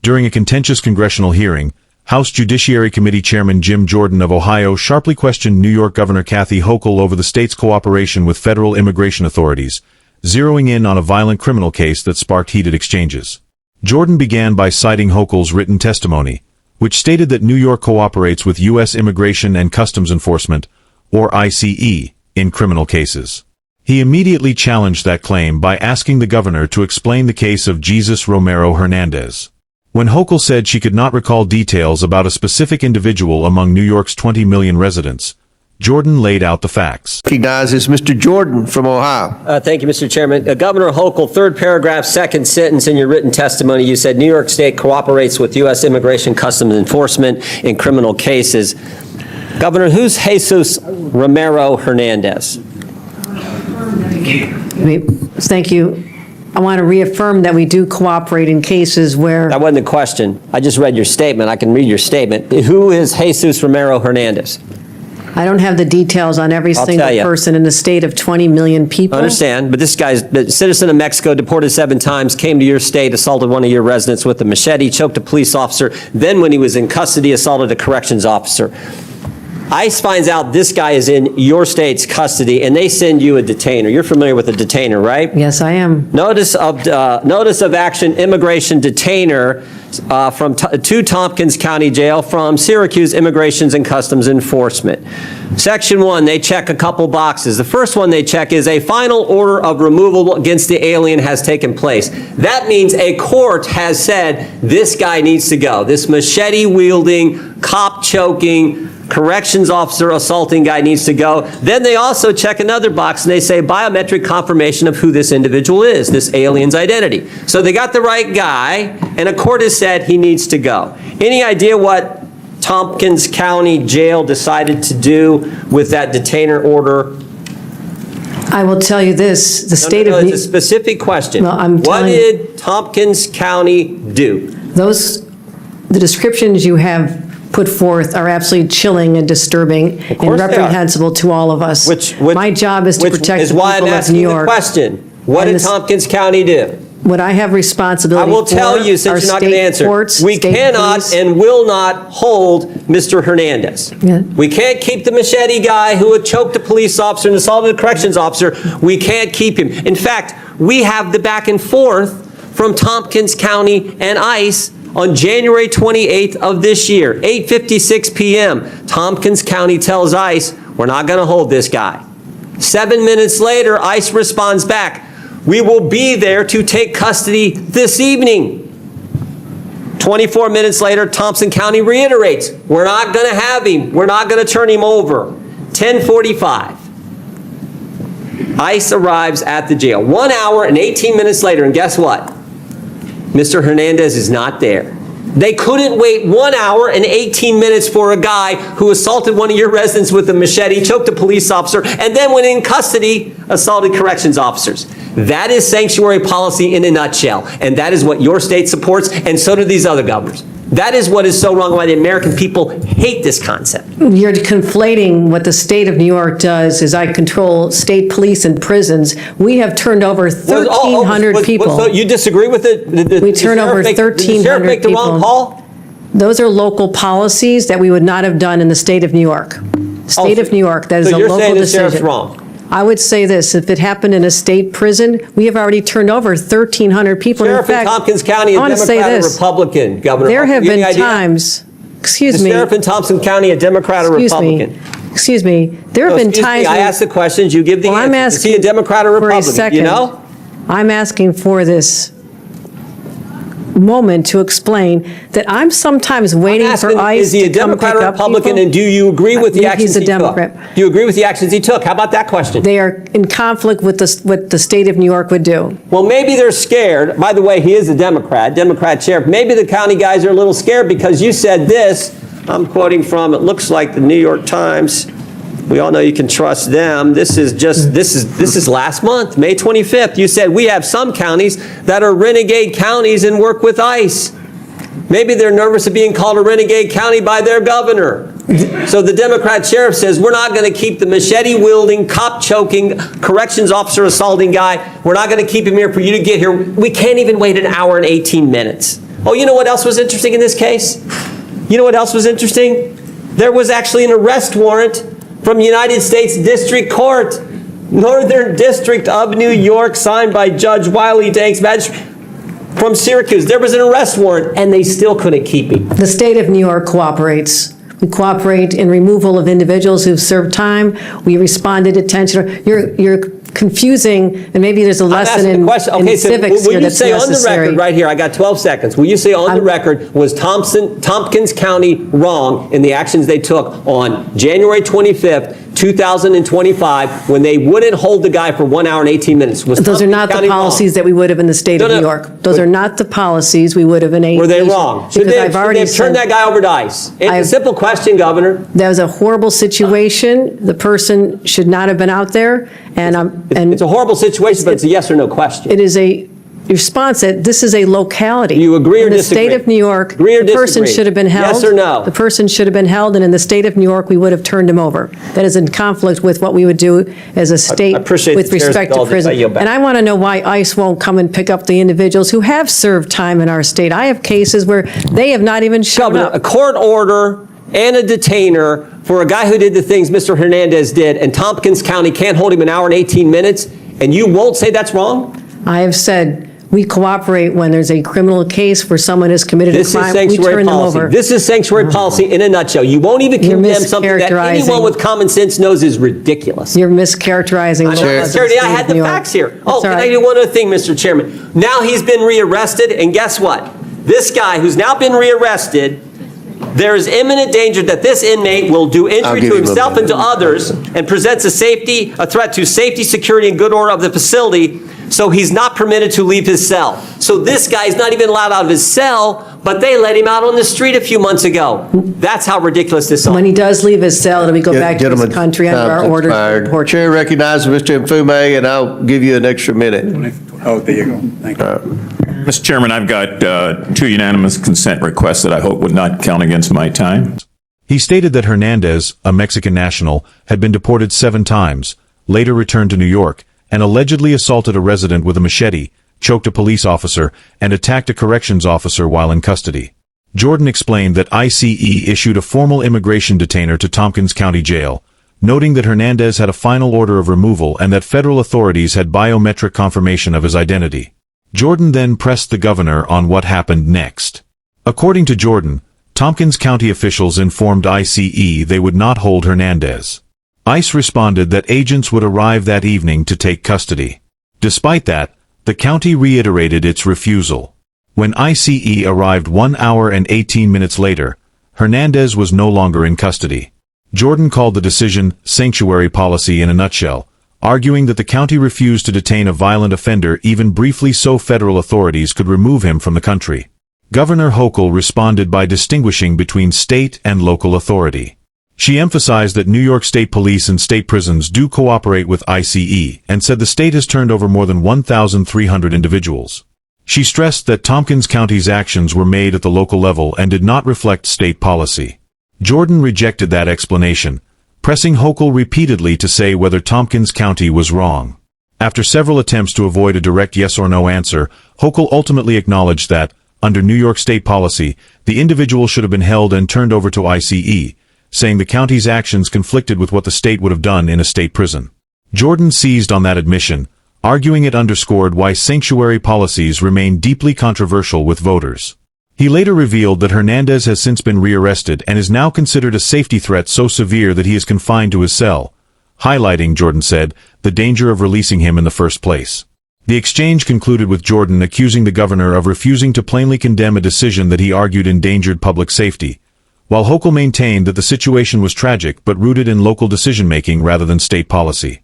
During a contentious congressional hearing, House Judiciary Committee Chairman Jim Jordan of Ohio sharply questioned New York Governor Kathy Hochul over the state's cooperation with federal immigration authorities, zeroing in on a violent criminal case that sparked heated exchanges. Jordan began by citing Hochul's written testimony, which stated that New York cooperates with U.S. Immigration and Customs Enforcement, or ICE, in criminal cases. He immediately challenged that claim by asking the governor to explain the case of Jesus Romero Hernandez. When Hochul said she could not recall details about a specific individual among New York's 20 million residents, Jordan laid out the facts. Recognizes Mr. Jordan from Ohio. Thank you, Mr. Chairman. Governor Hochul, third paragraph, second sentence in your written testimony, you said New York State cooperates with U.S. Immigration Customs Enforcement in criminal cases. Governor, who's Jesus Romero Hernandez? Thank you. I want to reaffirm that we do cooperate in cases where... That wasn't the question. I just read your statement. I can read your statement. Who is Jesus Romero Hernandez? I don't have the details on every single person in a state of 20 million people. I understand, but this guy's a citizen of Mexico, deported 7 times, came to your state, assaulted one of your residents with a machete, choked a police officer, then when he was in custody, assaulted a corrections officer. ICE finds out this guy is in your state's custody, and they send you a detainer. You're familiar with a detainer, right? Yes, I am. Notice of action, immigration detainer to Tompkins County Jail from Syracuse Immigrations and Customs Enforcement. Section 1, they check a couple boxes. The first one they check is a final order of removal against the alien has taken place. That means a court has said this guy needs to go. This machete-wielding, cop-choking, corrections officer assaulting guy needs to go. Then they also check another box and they say biometric confirmation of who this individual is, this alien's identity. So they got the right guy and a court has said he needs to go. Any idea what Tompkins County Jail decided to do with that detainer order? I will tell you this, the state of... It's a specific question. Well, what did Tompkins County do? The descriptions you have put forth are absolutely chilling and disturbing and reprehensible to all of us. My job is to protect the people of New York. Question. What did Tompkins County do? What I have responsibility for, I will tell you, since you're not going to answer. Courts, we cannot and will not hold Mr. Hernandez. Yeah. We can't keep the machete guy who had choked a police officer and assaulted a corrections officer. We can't keep him. In fact, we have the back and forth from Tompkins County and ICE on January 28th of this year, 8:56 p.m., Tompkins County tells ICE, we're not going to hold this guy. 7 minutes later, ICE responds back, we will be there to take custody this evening. 24 minutes later, Thompson County reiterates, we're not going to have him. We're not going to turn him over. 10:45. ICE arrives at the jail. 1 hour and 18 minutes later, and guess what? Mr. Hernandez is not there. They couldn't wait 1 hour and 18 minutes for a guy who assaulted one of your residents with a machete, choked a police officer, and then when in custody, assaulted corrections officers. That is sanctuary policy in a nutshell, and that is what your state supports, and so do these other governors. That is what is so wrong, why the American people hate this concept. You're conflating what the state of New York does is I control state police and prisons. We have turned over 1,300 people. So you disagree with it? We turn over 1,300 people. Did the sheriff make the wrong call? Those are local policies that we would not have done in the state of New York. State of New York, that is a local decision. So you're saying the sheriff's wrong? I would say this, if it happened in a state prison, we have already turned over 1,300 people. Sheriff in Tompkins County, a Democrat or Republican, Governor? There have been times, excuse me. The sheriff in Thompson County, a Democrat or Republican? Excuse me. There have been times. I ask the questions, you give the answer. Is he a Democrat or Republican? You know? I'm asking for this moment to explain that I'm sometimes waiting for ICE is he a to come Democrat pick or up Republican, people. and do you agree with the actions he took? He's a Democrat. Do you agree with the actions he took? How about that question? They are in conflict with what the state of New York would do. Well, maybe they're scared. By the way, he is a Democrat sheriff. Maybe the county guys are a little scared because you said this. I'm quoting from, it looks like the New York Times. We all know you can trust them. This is last month, May 25th. You said we have some counties that are renegade counties and work with ICE. Maybe they're nervous of being called a renegade county by their governor. So the Democrat sheriff says, we're not going to keep the machete-wielding, cop-choking, corrections officer assaulting guy. We're not going to keep him here for you to get here. We can't even wait an hour and 18 minutes. Oh, you know what else was interesting in this case? You know what else was interesting? There was actually an arrest warrant from United States District Court, Northern District of New York, signed by Judge Wiley Danks, magistrate from Syracuse. There was an arrest warrant, and they still couldn't keep him. The state of New York cooperates. We cooperate in removal of individuals who've served time. We respond to detention. You're confusing, and maybe there's a lesson in civics here that's necessary. Will you say on the record right here, I got 12 seconds, will you say on the record, was Tompkins County wrong in the actions they took on January 25th, 2025, when they wouldn't hold the guy for 1 hour and 18 minutes? Those are not the policies that we would have in the state of New York. Those are not the policies we would have in a... Were they wrong? Should they have turned that guy over to ICE? It's a simple question, Governor. That was a horrible situation. The person should not have been out there, and it's a horrible situation, but it's a yes or no question. It is a response that this is a locality. You agree or disagree? In the disagree? state of New York, Agree or the person disagree? should have been held. Yes or no? The person should have been held, and in the state of New York, we would have turned him over. That is in conflict with what we would do as a state with respect to prison. And I want to know why ICE won't come and pick up the individuals who have served time in our state. I have cases where they have not even shown up. A court order and a detainer for a guy who did the things Mr. Hernandez did, and Tompkins County can't hold him an hour and 18 minutes, and you won't say that's wrong? I have said we cooperate when there's a criminal case where someone has committed a crime. We turn them over. This is sanctuary policy in a nutshell. You won't even condemn something that anyone with common sense knows is ridiculous. You're mischaracterizing the laws. I had the facts here. Oh, can I do one other thing, Mr. Chairman? Now he's been rearrested, and guess what? This guy who's now been rearrested, there is imminent danger that this inmate will do injury to himself and to others and presents a threat to safety, security, and good order of the facility, so he's not permitted to leave his cell. So this guy is not even allowed out of his cell, but they let him out on the street a few months ago. That's how ridiculous this is. When he does leave his cell, then we go back to his country under our orders. Chair recognizes Mr. Mfume, and I'll give you an extra minute. Oh, there you go. Thank you. Mr. Chairman, I've got 2 unanimous consent requests that I hope would not count against my time. He stated that Hernandez, a Mexican national, had been deported 7 times, later returned to New York, and allegedly assaulted a resident with a machete, choked a police officer, and attacked a corrections officer while in custody. Jordan explained that ICE issued a formal immigration detainer to Tompkins County Jail, noting that Hernandez had a final order of removal and that federal authorities had biometric confirmation of his identity. Jordan then pressed the governor on what happened next. According to Jordan, Tompkins County officials informed ICE they would not hold Hernandez. ICE responded that agents would arrive that evening to take custody. Despite that, the county reiterated its refusal. When ICE arrived 1 hour and 18 minutes later, Hernandez was no longer in custody. Jordan called the decision sanctuary policy in a nutshell, arguing that the county refused to detain a violent offender even briefly so federal authorities could remove him from the country. Governor Hochul responded by distinguishing between state and local authority. She emphasized that New York State Police and state prisons do cooperate with ICE and said the state has turned over more than 1,300 individuals. She stressed that Tompkins County's actions were made at the local level and did not reflect state policy. Jordan rejected that explanation, pressing Hochul repeatedly to say whether Tompkins County was wrong. After several attempts to avoid a direct yes or no answer, Hochul ultimately acknowledged that, under New York State policy, the individual should have been held and turned over to ICE, saying the county's actions conflicted with what the state would have done in a state prison. Jordan seized on that admission, arguing it underscored why sanctuary policies remain deeply controversial with voters. He later revealed that Hernandez has since been rearrested and is now considered a safety threat so severe that he is confined to his cell, highlighting, Jordan said, the danger of releasing him in the first place. The exchange concluded with Jordan accusing the governor of refusing to plainly condemn a decision that he argued endangered public safety, while Hochul maintained that the situation was tragic but rooted in local decision-making rather than state policy.